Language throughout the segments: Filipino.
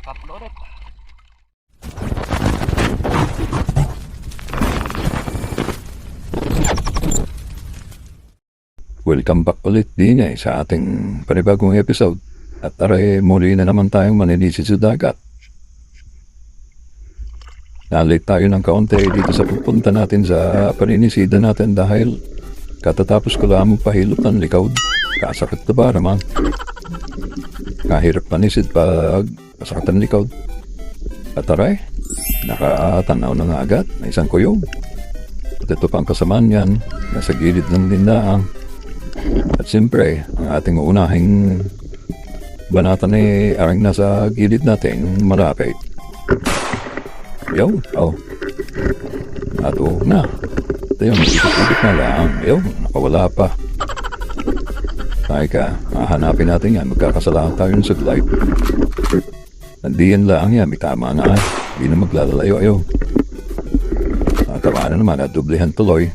Tatlo ulit. Welcome back ulit din sa ating panibagong episode. At aray, muli na naman tayong maninisid sa dagat. Nalit tayo ng kaunti dito sa pupunta natin sa paninisidan natin dahil katatapos ko lang magpahilot ng likod. Kasakit na ba naman? Kahirap panisid pag kasakit ng likod. At aray, nakatanaw na nga agad na isang kuyog. At ito pang kasamaan yan, nasa gilid ng lindaang. At siyempre, ang ating unahing banatan ay aring nasa gilid natin malapit. Yun, Nato na. Ito yung ikot-ikot na lang. Yun, nakawala pa. Tayo hahanapin natin yan. Magkakasalahan tayo sa glide. Nandiyan lang yan, may tama na. Hindi na maglalalayo. Tama na naman at dublihan tuloy.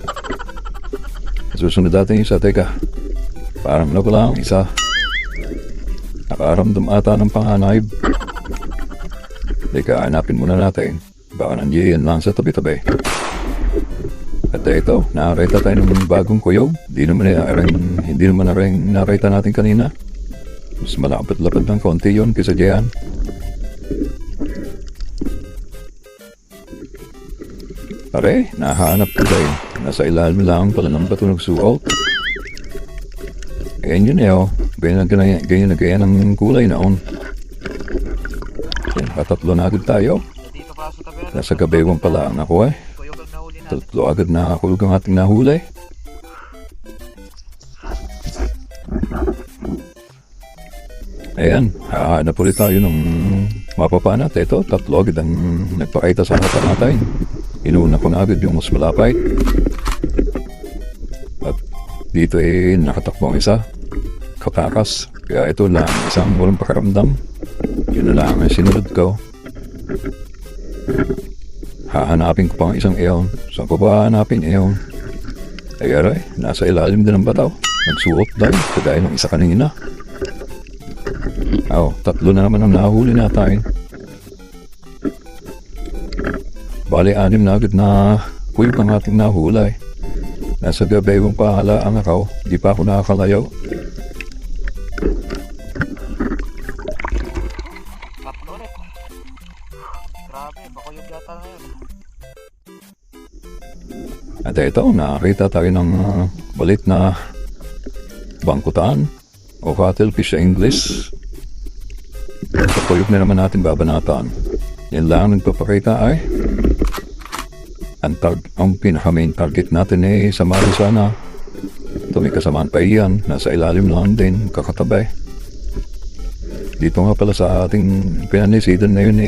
Susunod natin isa, teka. Parang nawala ang isa. Nakaramdam ata ng panganib. Teka, hanapin muna natin. Baka nandiyan lang sa tabi-tabi. At ito, nakarita tayo ng bagong kuyog. Hindi naman nakarita natin kanina. Mas malapad-lapad ng konti yun kaysa diyan. Pare, nahanap ko tayo. Nasa ilalim lang pala ng bato nagsuot. Ganyan yun ganyan ang kulay naon. Yan, katatlo na agad tayo. Dito pa sa tabi. Nasa gabewang pala ang ako Kuyog ang nahuli na. Tatlo agad na ako ang ating nahuli. Ayan, hahanap ulit tayo ng mapapanat. Ito, tatlo agad ang nagpakita sa harapan natin. Inuna ko na agad yung mas malapit. At dito nakatakbo ang isa. Katakas. Kaya ito lang, isang walang pakaramdam. Yun na lang ang sinunod ko. Hahanapin ko pa ang isang eon. Saan ko ba hahanapin eon? Ay aray, nasa ilalim din ng bataw. Nagsuot dahil, kagaya ng isa kanina. Tatlo na naman ang nahuli natin. Bali, 6 na agad na kuyog ang ating nahulay. Nasa gabewang pahala ang ako. Di pa ako nakakalayo. Tatlo ulit. Grabe, bakuyog yata na yun. At ito, nakakita tayo ng balit na bangkutan o cuttlefish sa English. Sa kuyog na naman natin babanatan. Yan lang nagpapakita ay ang pinaka-main target natin sa Marisana. Ito may kasamaan pa iyan. Nasa ilalim lang din, kakatabi. Dito nga pala sa ating pinanisidan na yun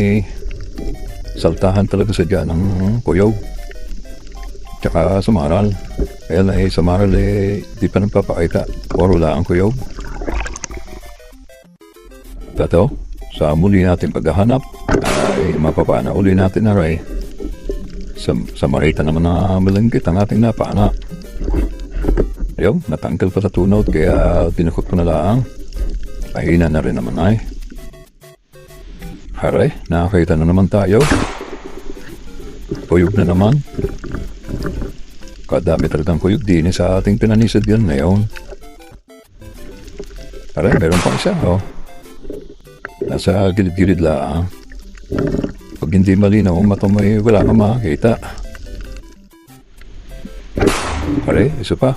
saltahan talaga sa dyan ng kuyog. Tsaka sumaral. Kaya na sumaral di pa nagpapakita. Puro lang ang kuyog. Ito, sa muli natin paghahanap ay mapapana uli natin na ray. Sa marita naman na malangkit ang ating napana. Ayun, natanggal pa sa tunod kaya tinukot ko na lang. Pahina na rin naman ay. Haray, nakakita na naman tayo. Kuyog na naman. Kadami talagang kuyog din sa ating pinanisad yan ngayon. Haray, meron pang isa Nasa gilid-gilid lang. Pag hindi malinaw ang mata mo wala kang makakita. Pare, isa pa.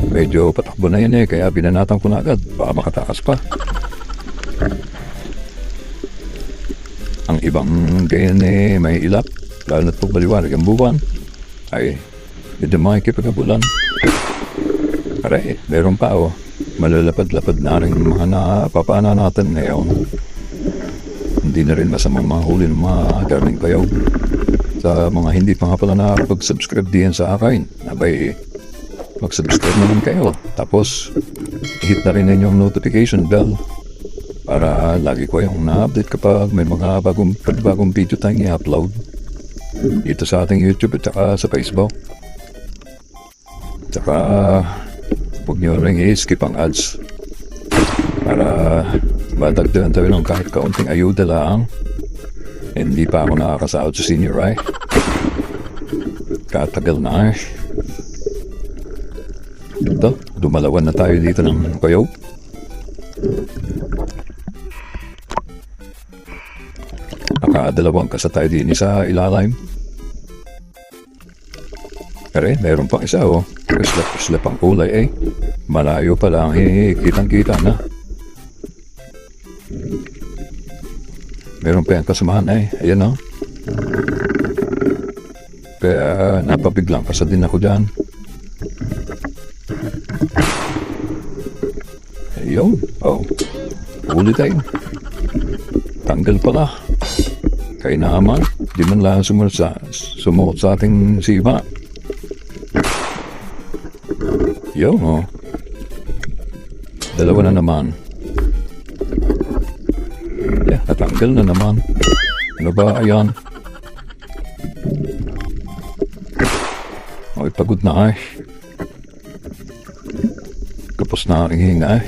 Medyo patakbo na yan kaya binanatan ko na agad. Baka makatakas pa. Ang ibang ganyan may ilap. Lalo na't pagbaliwanag ang buwan. Ay, hindi makikipagabulan. Pare, meron pa malalapad-lapad na rin mga napapana natin ngayon. Hindi na rin masamang mahuli ng mga garning kayaw. Sa mga hindi pa nga pala nakapag-subscribe din sa akin, abay, mag-subscribe naman kayo. Tapos, hit na rin ninyong notification bell para lagi ko yung na-update kapag may mga bagong video tayong i-upload dito sa ating YouTube at saka sa Facebook. Saka, huwag nyo rin i-skip ang ads para madagdagan tayo ng kahit kaunting ayuda lang. Hindi pa ako nakakasahod sa senior ay. Katagal na eh. Ito, dumalawan na tayo dito ng koyo. Nakadalawang kasa tayo din sa ilalim. Pero meron pang isa oh. Slap ang kulay eh. Malayo pa lang eh. Kitang-kita na. Meron pa yung kasamahan eh. Ayan oh. Kaya napabiglang kasa din ako dyan. Ayun. Oh. Huli tayo. Tanggal pala. Kaya naman. Di man lang sumuot sa ating siba. Yun oh. Dalawa na naman. Yeah, natanggal na naman. Ano ba? Ayan. Okay, pagod na ay. Kapos na ang hinga ay.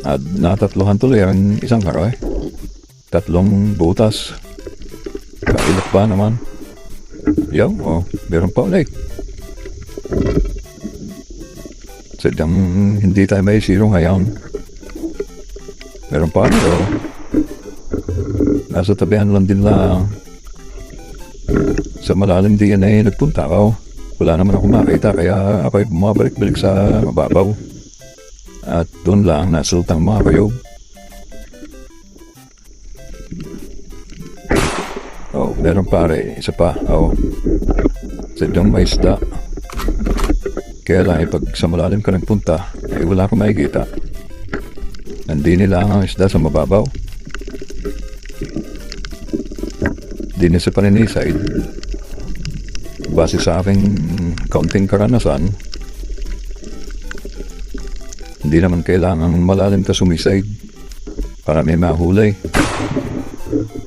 At natatlohan tuloy ang isang karoy. 3 butas. Kailap pa naman. Yaw, oh, meron pa ulit. Sadyang hindi tayo may siro ngayon. Meron pa ulit, oh. Nasa tabihan lang din lang. Sa malalim DNA nagpunta ako. Wala naman ako makita kaya ako'y bumabalik-balik sa mababaw. At doon lang nasultang mga kayog. Oh, meron pare. Isa pa. Oh. Sadyang may isda. Kaya lang pag sa malalim ka nagpunta, eh wala akong makikita. Nandini lang ang isda sa mababaw. Dini sa paniniside. Base sa aking kaunting karanasan, hindi naman kailangan malalim ka sumiside para may mahulay.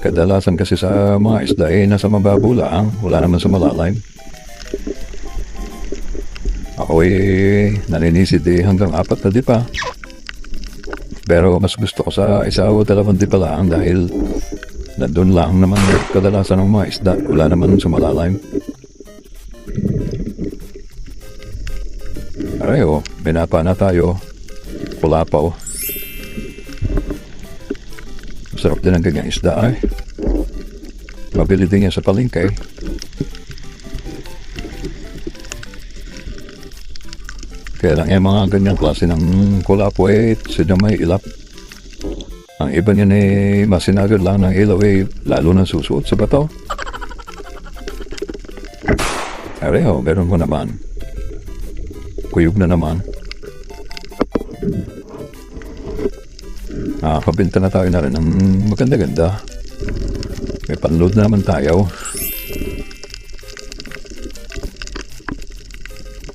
Kadalasan kasi sa mga isda eh nasa mababaw lang, wala naman sa malalim. Ako eh naninisid eh hanggang 4 na di pa. Pero mas gusto ko sa 1 o 2 di pa lang dahil nandun lang naman kadalasan ng mga isda, wala naman sa malalim. Aray oh, binapa na tayo. Pula pa oh. Masarap din ang ganyang isda ay. Mabili din yan sa palengke. Kaya lang yung mga ganyang klase ng kulapo eh, sila may ilap. Ang iba niyan eh, masinagad lang ng ilaw eh, lalo na susuot sa bato. Areho, meron ko naman. Kuyog na naman. Kabinta na tayo na rin ng maganda-ganda. May panload na naman tayo.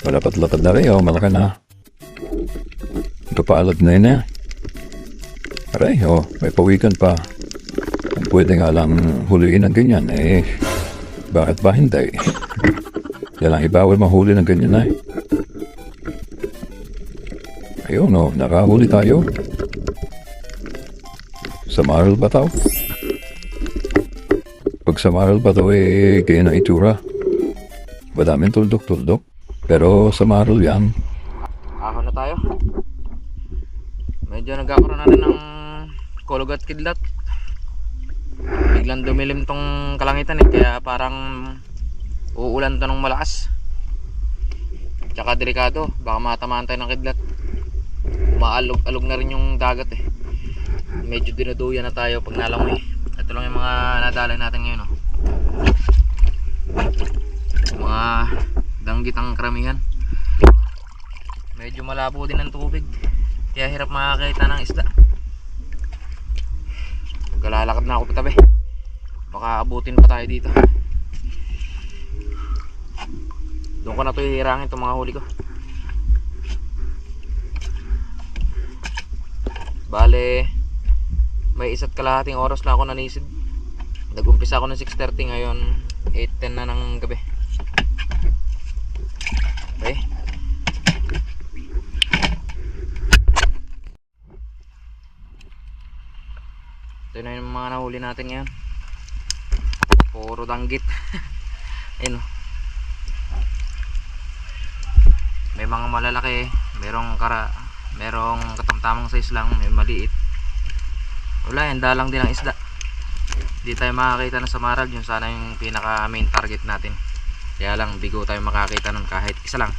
Malapad-lapad na rin, oh, malaki na. Ito paalad na yun eh. Aray, oh, may pawikan pa. Kung pwede nga lang huliin ng ganyan, eh, bakit ba hindi? Yan lang, ibawal mahuli ng ganyan eh. Ayun, oh, nakahuli tayo. Sa Maral ba tao? Pag sa Maral ba tao, eh, kaya na itura. Madaming tuldok-tuldok. Pero sa Maral yan. Ako na tayo. Medyo nagkakaroon na rin ng kulog at kidlat. Biglang dumilim tong kalangitan eh. Kaya parang uulan to ng malakas. Tsaka delikado. Baka matamaan tayo ng kidlat. Umaalog-alog na rin yung dagat eh. Medyo dinuduyan na tayo pag nalangoy. Ito lang yung mga nadalay natin ngayon oh. Mga danggit ang karamihan. Medyo malabo din ang tubig, kaya hirap makakita ng isda. Maglalakad na ako patabi. Baka abutin pa tayo dito. Doon ko na ito ihirangin itong mga huli ko. Bale, may 1.5 oras na ako nanisid. Nag-umpisa ako ng 6:30, ngayon 8:10 na ng gabi. Okay. Ito na yung mga nahuli natin ngayon. Puro danggit. Ayun, oh. May mga malalaki, merong katamtamang size lang, may maliit. Wala, yan dalang din ang isda. Hindi tayo makakita na sa Maral, yun sana yung pinaka main target natin. Kaya lang bigo tayo makakita nun kahit isa lang.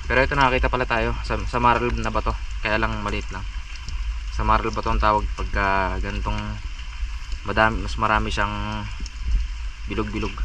Pero ito nakakita pala tayo sa Maral na bato, kaya lang maliit lang. Sa Maral bato ang tawag pagka ganitong mas marami siyang bilog-bilog.